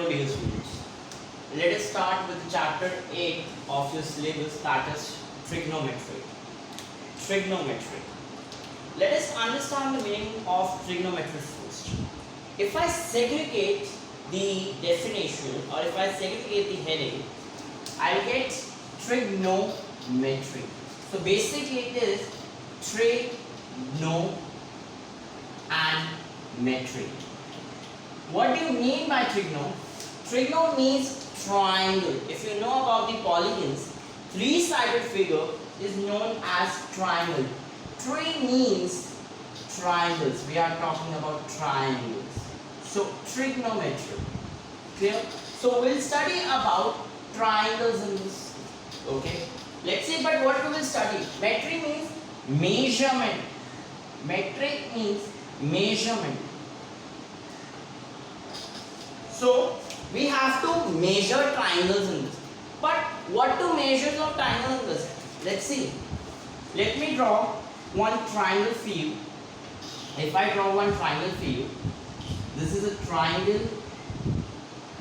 dear students. Let us start with chapter 8 of your syllabus, that is trigonometry. Trigonometry. Let us understand the meaning of trigonometry first. If I segregate the definition or if I segregate the heading, I'll get trigonometry. So basically it is trigono and metry. What do you mean by trigono? Trigono means triangle. If you know about the polygons, three-sided figure is known as triangle. Tri means triangles. We are talking about triangles. So trigonometry. Clear? So we'll study about triangles in this. Okay. Let's see, but what we will study? Metry means measurement. Metric means measurement. So we have to measure triangles in this. But what to measure of triangle in this? Let's see. Let me draw one triangle for you. If I draw one triangle for you, this is a triangle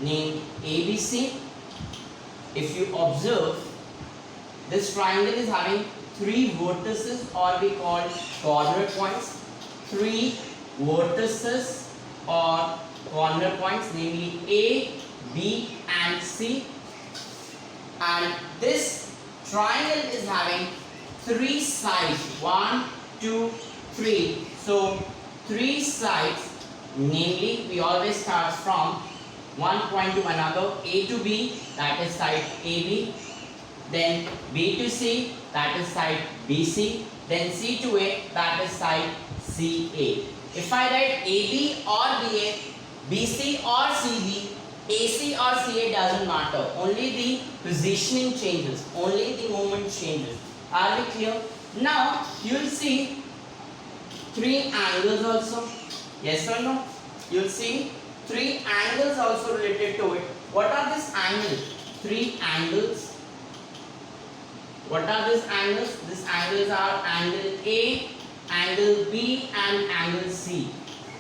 named ABC. If you observe, this triangle is having three vertices, or we call corner points. Three vertices or corner points, namely A, B and C. And this triangle is having three sides. 1, 2, 3. So three sides, namely we always start from one point to another. A to B, that is side AB. Then B to C, that is side BC. Then C to A, that is side CA. If I write AB or BA, BC or CB, AC or CA doesn't matter. Only the positioning changes. Only the moment changes. Are we clear? Now you will see three angles also. Yes or no? You will see three angles also related to it. What are these angles? Three angles. What are these angles? These angles are angle A, angle B and angle C.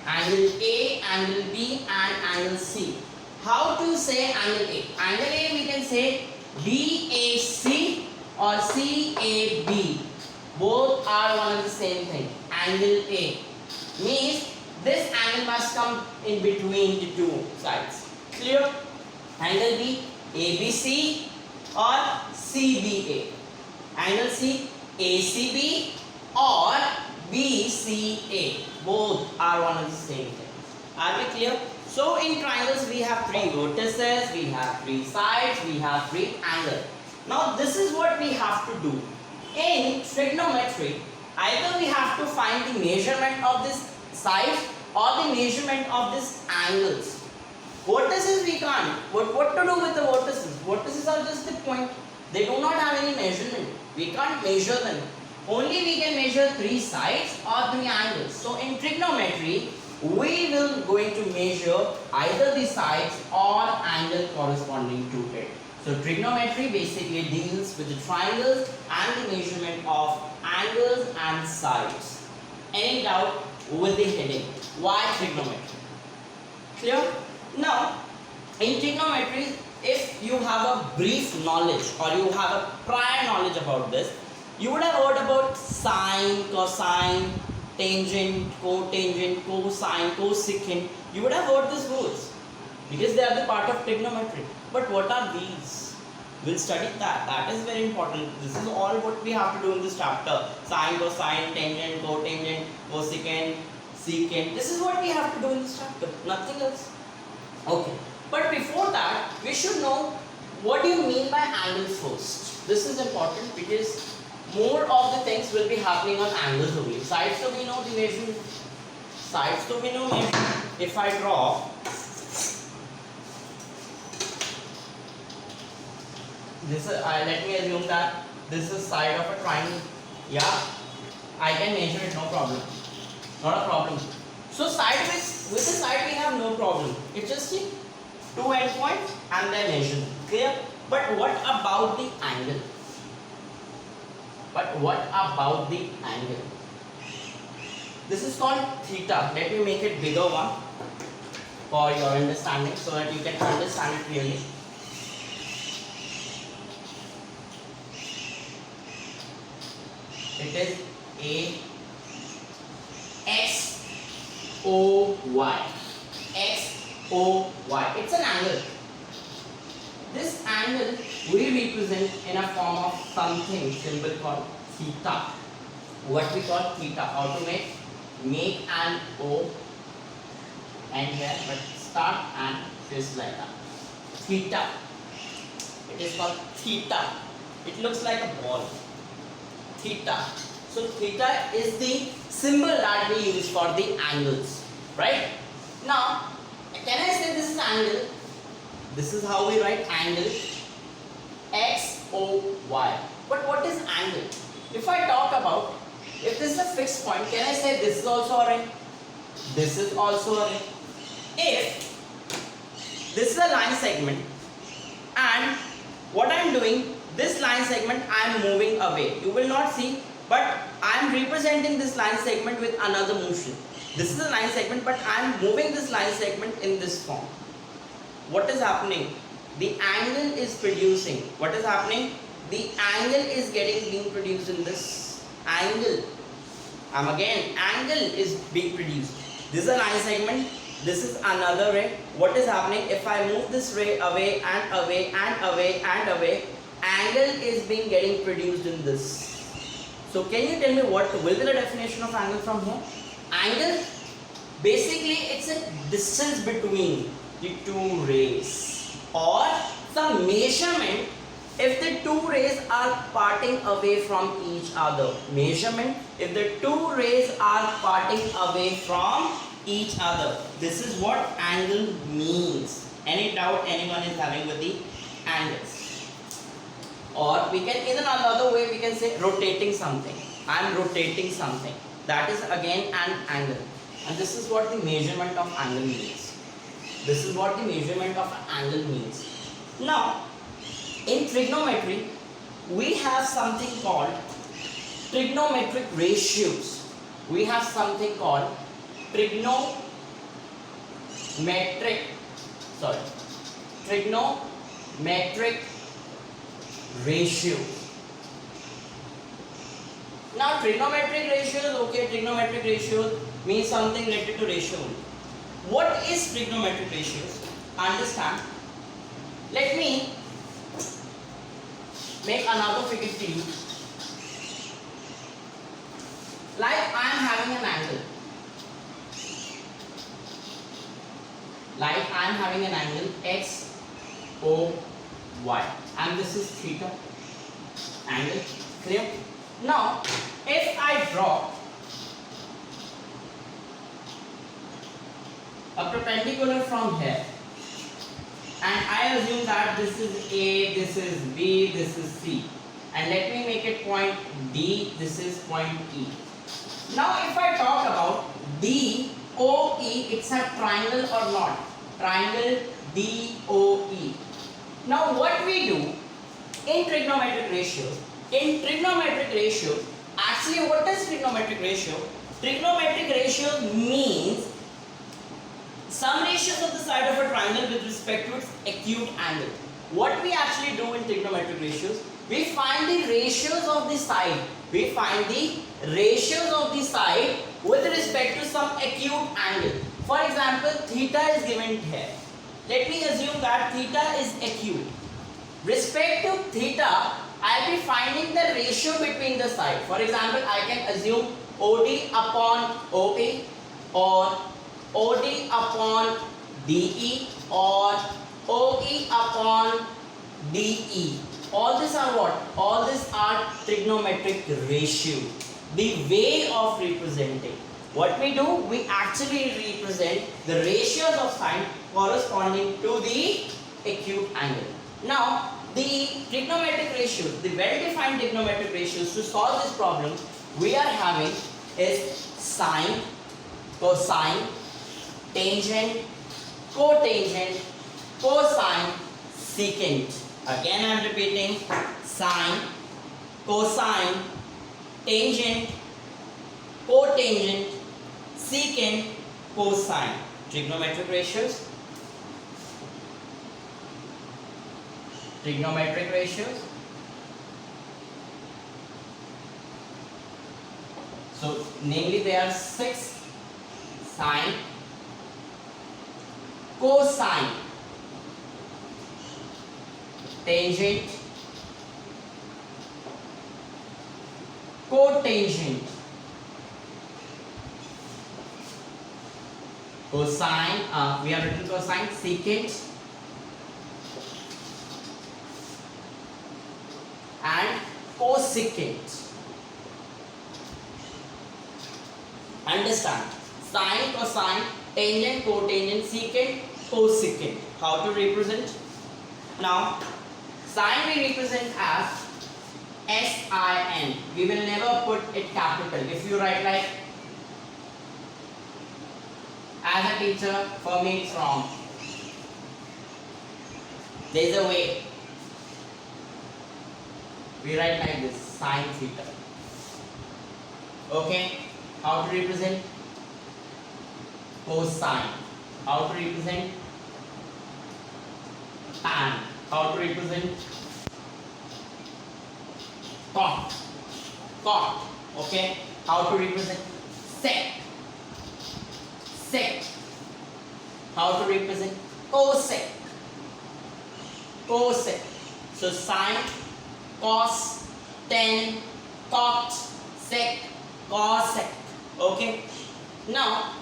Angle A, angle B and angle C. How to say angle A? Angle A we can say BAC or CAB. Both are one and the same thing. Angle A means this angle must come in between the two sides. Clear? Angle B, ABC or CBA. Angle C, ACB or BCA. Both are one and the same thing. Are we clear? So in triangles we have three vertices, we have three sides, we have three angles. Now this is what we have to do. In trigonometry, either we have to find the measurement of this side or the measurement of these angles. Vertices we can't. But what to do with the vertices? Vertices are just the point. They do not have any measurement. We can't measure them. Only we can measure three sides or three angles. So in trigonometry, we will going to measure either the sides or angle corresponding to it. So trigonometry basically deals with the triangles and the measurement of angles and sides. Any doubt with the heading? Why trigonometry? Clear? Now, in trigonometry, if you have a brief knowledge or you have a prior knowledge about this, you would have heard about sine, cosine, tangent, cotangent, cosine, cosecant. You would have heard these words because they are the part of trigonometry. But what are these? We'll study that. That is very important. This is all what we have to do in this chapter. Sine, cosine, tangent, cotangent, cosecant, secant. This is what we have to do in this chapter. Nothing else. Okay. But before that, we should know what do you mean by angles first. This is important because more of the things will be happening on angles only. Sides to we know the measurement. Sides to we know measurement. If I draw this is, let me assume that this is side of a triangle. Yeah, I can measure it, no problem. Not a problem. So side with the side we have no problem. It's just the two endpoints and then measure. Clear? But what about the angle? But what about the angle? This is called theta. Let me make it bigger one. for your understanding so that you can understand it clearly. It is a X O Y. X O Y. It's an angle. This angle we represent in a form of something symbol called theta. What we call theta. How to make an O and here, but start and twist like that. Theta. It is called theta. It looks like a ball. Theta. So theta is the symbol that we use for the angles, right? Now, can I say this is angle? This is how we write angle. X O Y. But what is angle? If I talk about, if this is a fixed point, can I say this is also a ray? This is also a ray. If this is a line segment and what I am doing, this line segment I am moving away. You will not see, but I am representing this line segment with another motion. This is a line segment, but I am moving this line segment in this form. What is happening? The angle is producing. What is happening? The angle is being produced in this angle. Angle is being produced. This is a line segment. This is another ray. What is happening? If I move this ray away and away and away and away, angle is getting produced in this. So can you tell me what will be the definition of angle from here? Angle, basically it's a distance between the two rays or some measurement if the two rays are parting away from each other. Measurement if the two rays are parting away from each other. This is what angle means. Any doubt anyone is having with the angles? Or we can, in another way, we can say rotating something. I am rotating something. That is again an angle. And this is what the measurement of angle means. This is what the measurement of angle means. Now, in trigonometry, we have something called trigonometric ratios. We have something called trigonometric ratio. Now trigonometric ratios, okay, trigonometric ratios means something related to ratio. What is trigonometric ratios? Understand. Let me make another figure to you. Like I am having an angle. Like I am having an angle X O Y, and this is theta angle. Clear? Now, if I draw a perpendicular from here, and I assume that this is A, this is B, this is C, and let me make it point D, this is point E. Now, if I talk about DOE, it's a triangle or not? Triangle DOE. Now, what we do in trigonometric ratios? In trigonometric ratio, actually what is trigonometric ratio? Trigonometric ratio means some ratios of the side of a triangle with respect to its acute angle. What we actually do in trigonometric ratios, we find the ratios of the side. We find the ratios of the side with respect to some acute angle. For example, theta is given here. Let me assume that theta is acute. Respect to theta, I will be finding the ratio between the side. For example, I can assume OD upon OA or OD upon DE or OE upon DE. All these are what? All these are trigonometric ratio. The way of representing. What we do? We actually represent the ratios of sine corresponding to the acute angle. Now, the trigonometric ratios, the well-defined trigonometric ratios to solve this problem we are having is sine, cosine, tangent, cotangent, cosine, secant. Again I am repeating: sine, cosine, tangent, cotangent, secant, cosine. Trigonometric ratios. Trigonometric ratios. So namely there are 6: sine, cosine, tangent, cotangent, cosine, we have written cosine, secant, and cosecant. Understand? Sine, cosine, tangent, cotangent, secant, cosecant. How to represent? Now, sine we represent as sin. We will never put it capital. If you write like, as a teacher, for me it's wrong. There is a way. We write like this, sine theta. Okay? How to represent? Cosine. How to represent? Tan. How to represent? Cot. Cot. Okay? How to represent? Sec. Sec. How to represent? Cosec. Cosec. So sine, cos, tan, cot, sec, cosec. Okay? Now,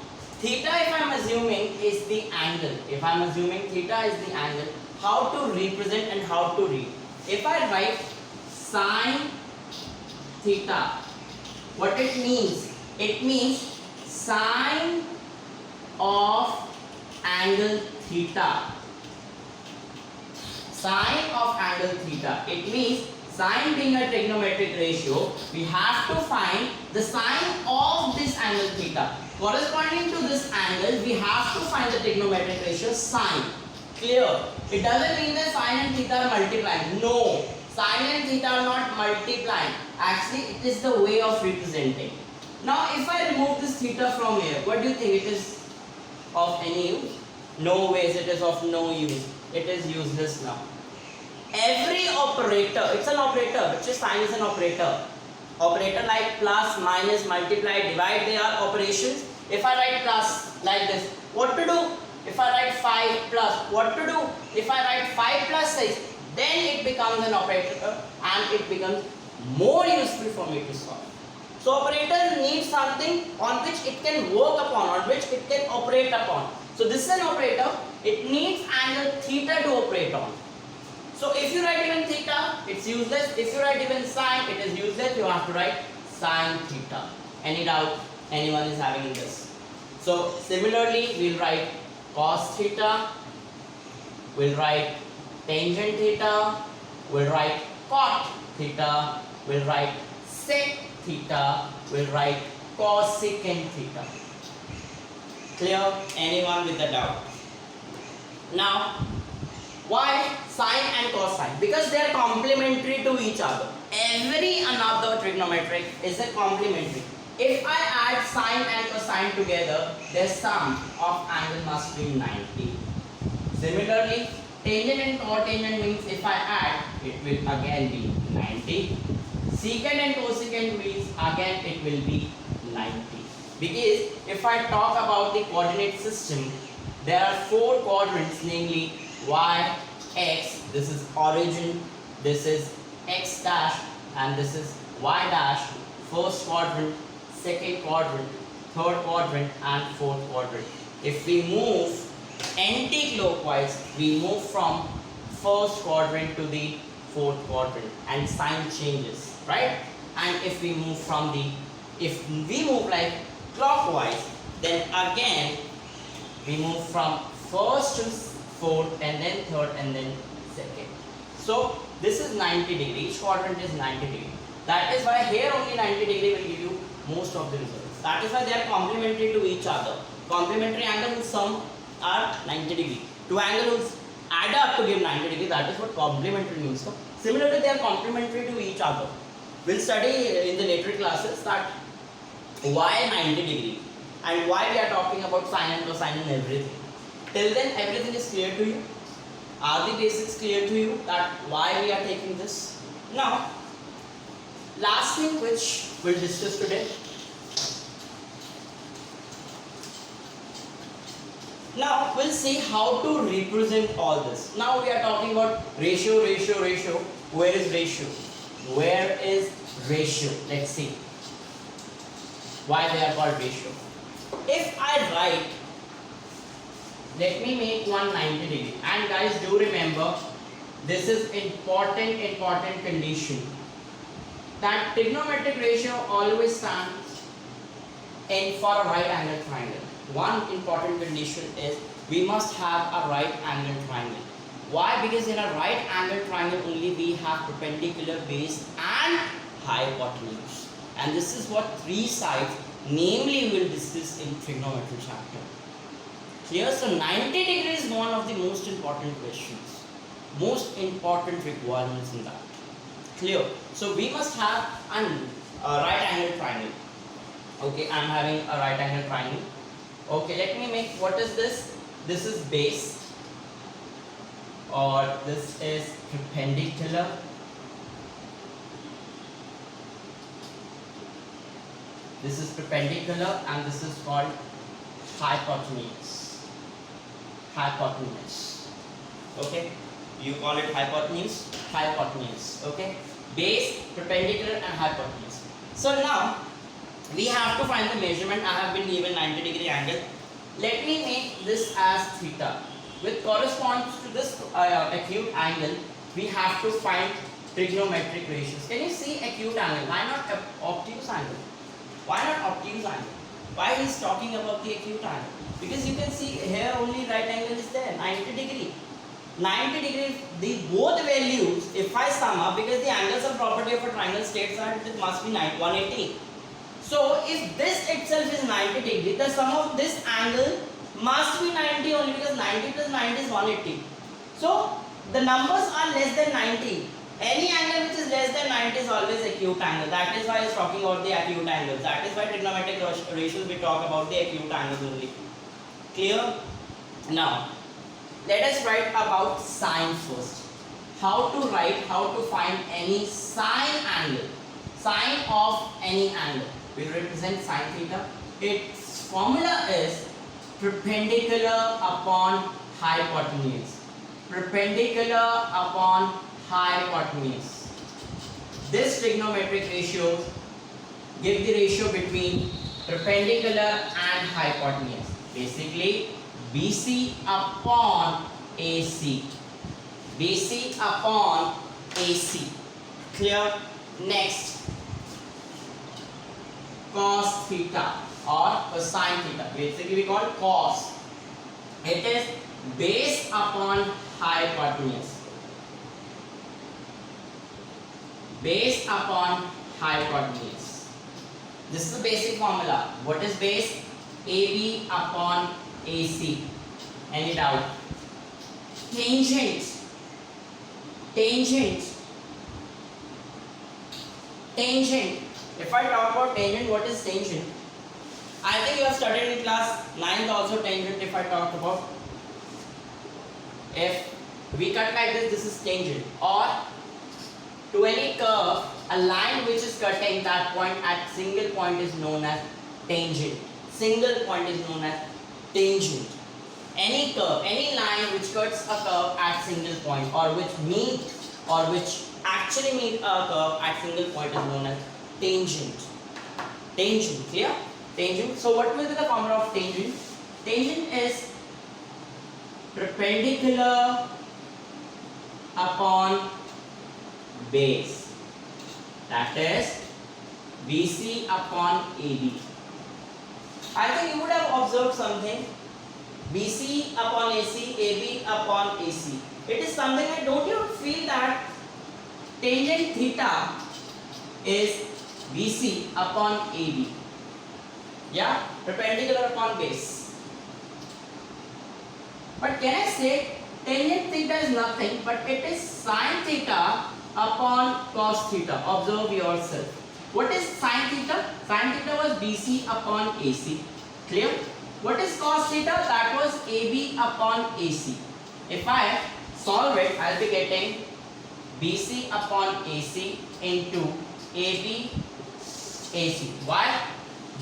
theta, if I am assuming, is the angle. If I am assuming theta is the angle, how to represent and how to read? If I write sine theta, what it means? It means sine of angle theta. Sine of angle theta. It means sine being a trigonometric ratio, we have to find the sine of this angle theta. Corresponding to this angle, we have to find the trigonometric ratio sine. Clear? It doesn't mean that sine and theta are multiplying. No, sine and theta are not multiplying. Actually, it is the way of representing. Now, if I remove this theta from here, what do you think? It is of any use? No ways, it is of no use. It is useless now. Every operator, it's an operator, which is sine is an operator. Operator like plus, minus, multiply, divide, they are operations. If I write plus like this, what to do? If I write 5 plus, what to do? If I write 5 plus 6, then it becomes an operator and it becomes more useful for me to solve. So operators need something on which it can work upon, on which it can operate upon. So this is an operator, it needs angle theta to operate on. So if you write even theta, it's useless. If you write even sine, it is useless. You have to write sine theta. Any doubt anyone is having in this? So similarly, we'll write cos theta, we'll write tangent theta, we'll write cot theta, we'll write sec theta, we'll write cosecant theta. Clear? Anyone with a doubt? Now, why sine and cosine? Because they are complementary to each other. Every another trigonometric is a complementary. If I add sine and cosine together, their sum of angle must be 90. Similarly, tangent and cotangent means if I add, it will again be 90. Secant and cosecant means again it will be 90. Because if I talk about the coordinate system, there are 4 quadrants, namely y, x, this is origin, this is x dash, and this is y dash, first quadrant, second quadrant, third quadrant, and fourth quadrant. If we move anti-clockwise, we move from first quadrant to the fourth quadrant, and sign changes, right? And if we move like clockwise, then again we move from first to fourth, and then third, and then second. So this is 90 degree, each quadrant is 90 degree. That is why here only 90 degree will give you most of the results. That is why they are complementary to each other. Complementary angle whose sum are 90 degree. Two angles add up to give 90 degree, that is what complementary means. So similarly, they are complementary to each other. We'll study in the later classes that why 90 degree and why we are talking about sine and cosine and everything. Till then everything is clear to you? Are the basics clear to you that why we are taking this? Now, last thing which we'll discuss today. Now we'll see how to represent all this. Now we are talking about ratio. Where is ratio? Where is ratio? Let's see why they are called ratio. If I write, let me make one 90 degree, and guys do remember this is important condition, that trigonometric ratio always stands in for a right angle triangle. One important condition is we must have a right angle triangle. Why? Because in a right angle triangle only we have perpendicular, base and hypotenuse, and this is what three sides namely we will discuss in trigonometry chapter. Clear? So 90 degrees is one of the most important questions, most important requirements in that. Clear? So we must have a right angle triangle. Okay, I am having a right angle triangle. Okay, let me make, what is this? This is base, or this is perpendicular. This is perpendicular, and this is called hypotenuse. Hypotenuse. Okay, you call it hypotenuse. Hypotenuse. Okay, base, perpendicular, and hypotenuse. So now we have to find the measurement. I have been given 90 degree angle. Let me make this as theta, which corresponds to this acute angle. We have to find trigonometric ratios. Can you see acute angle? Why not obtuse angle? Why not obtuse angle? Why he is talking about the acute angle? Because you can see here only right angle is there, 90 degree. 90 degree, the both values, if I sum up, because the angles of property of a triangle states that it must be 180. So if this itself is 90 degree, the sum of this angle must be 90 only, because 90 plus 90 is 180. So the numbers are less than 90. Any angle which is less than 90 is always acute angle. That is why he is talking about the acute angles. That is why trigonometric ratios we talk about the acute angles only. Clear? Now let us write about sine first. How to write, how to find any sine angle, sine of any angle. We represent sine theta. Its formula is perpendicular upon hypotenuse. Perpendicular upon hypotenuse. This trigonometric ratio give the ratio between perpendicular and hypotenuse. Basically BC upon AC. BC upon AC. Clear? Next, cos theta or cosine theta. Basically we call cos. It is base upon hypotenuse. Base upon hypotenuse. This is the basic formula. What is base? AB upon AC. Any doubt? Tangent. Tangent. Tangent. If I talk about tangent, what is tangent? I think you have studied in class 9th also tangent. If I talked about, if we cut like this is tangent. Or to any curve, a line which is cutting that point at single point is known as tangent. Single point is known as tangent. Any curve, any line which cuts a curve at single point, or which actually meet a curve at single point is known as tangent. Tangent, clear? Tangent. So what will be the formula of tangent? Tangent is perpendicular upon base. That is BC upon AB. I think you would have observed something. BC upon AC, AB upon AC. It is something like, don't you feel that tangent theta is BC upon AB? Yeah, perpendicular upon base. But can I say tangent theta is nothing but it is sine theta upon cos theta. Observe yourself. What is sine theta? Sine theta was BC upon AC. Clear? What is cos theta? That was AB upon AC. If I solve it, I'll be getting BC upon AC into AB AC. Why?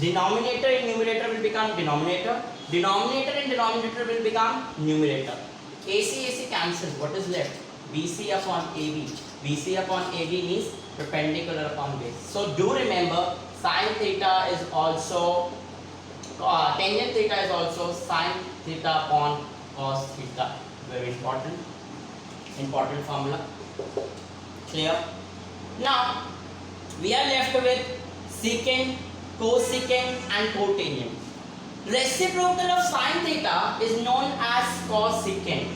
Denominator and numerator will become denominator. Denominator and denominator will become numerator. AC AC cancels. What is left? BC upon AB. BC upon AB means perpendicular upon base. So do remember, sine theta is also tangent theta is also sine theta upon cos theta. Very important formula. Clear? Now we are left with secant, cosecant and cotangent. Reciprocal of sine theta is known as cosecant.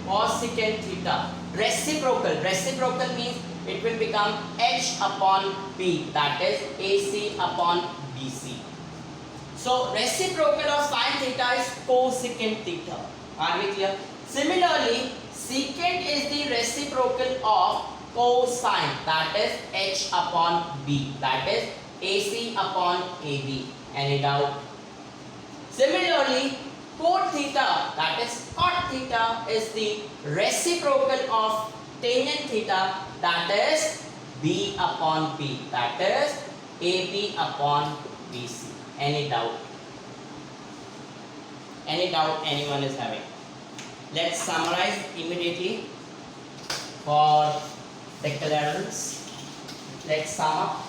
Cosecant theta. Reciprocal means it will become H upon P, that is AC upon BC. So reciprocal of sine theta is cosecant theta. Are we clear? Similarly, secant is the reciprocal of cosine, that is H upon B, that is AC upon AB. Any doubt? Similarly, cot theta, that is cot theta, is the reciprocal of tangent theta, that is B upon P, that is AB upon BC. Any doubt? Any doubt anyone is having? Let's summarize immediately for the clearance. Let's sum up.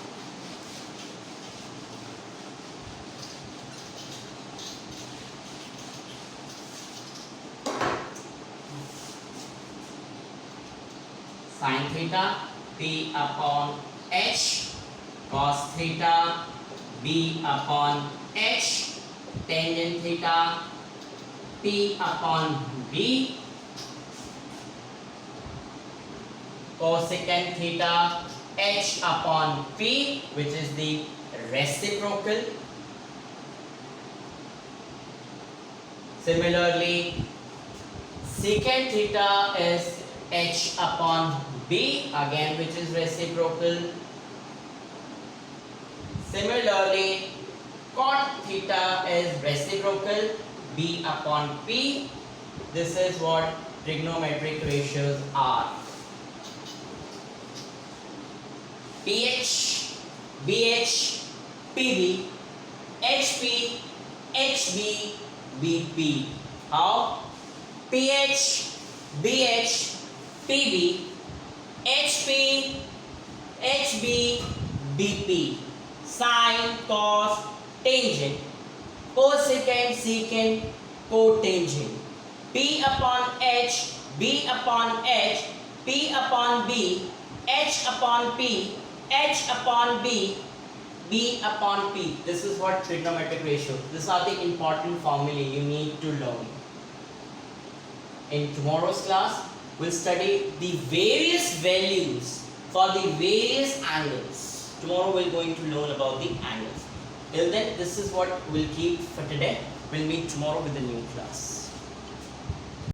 Sin theta P upon H, cos theta B upon H, tangent theta P upon B, cosecant theta H upon P, which is the reciprocal. Similarly, secant theta is H upon B, again which is reciprocal. Similarly, cot theta is reciprocal, B upon P. This is what trigonometric ratios are. PH, BH, PB, HP, HB, BP. How? PH, BH, PB, HP, HB, BP. Sine, cos, tangent, cosecant, secant, cotangent. P upon H, B upon H, P upon B, H upon P, H upon B, B upon P. This is what trigonometric ratio. These are the important formulae you need to learn. In tomorrow's class, we'll study the various values for the various angles. Tomorrow we're going to learn about the angles. Till then, this is what we'll keep for today. We'll meet tomorrow with a new class.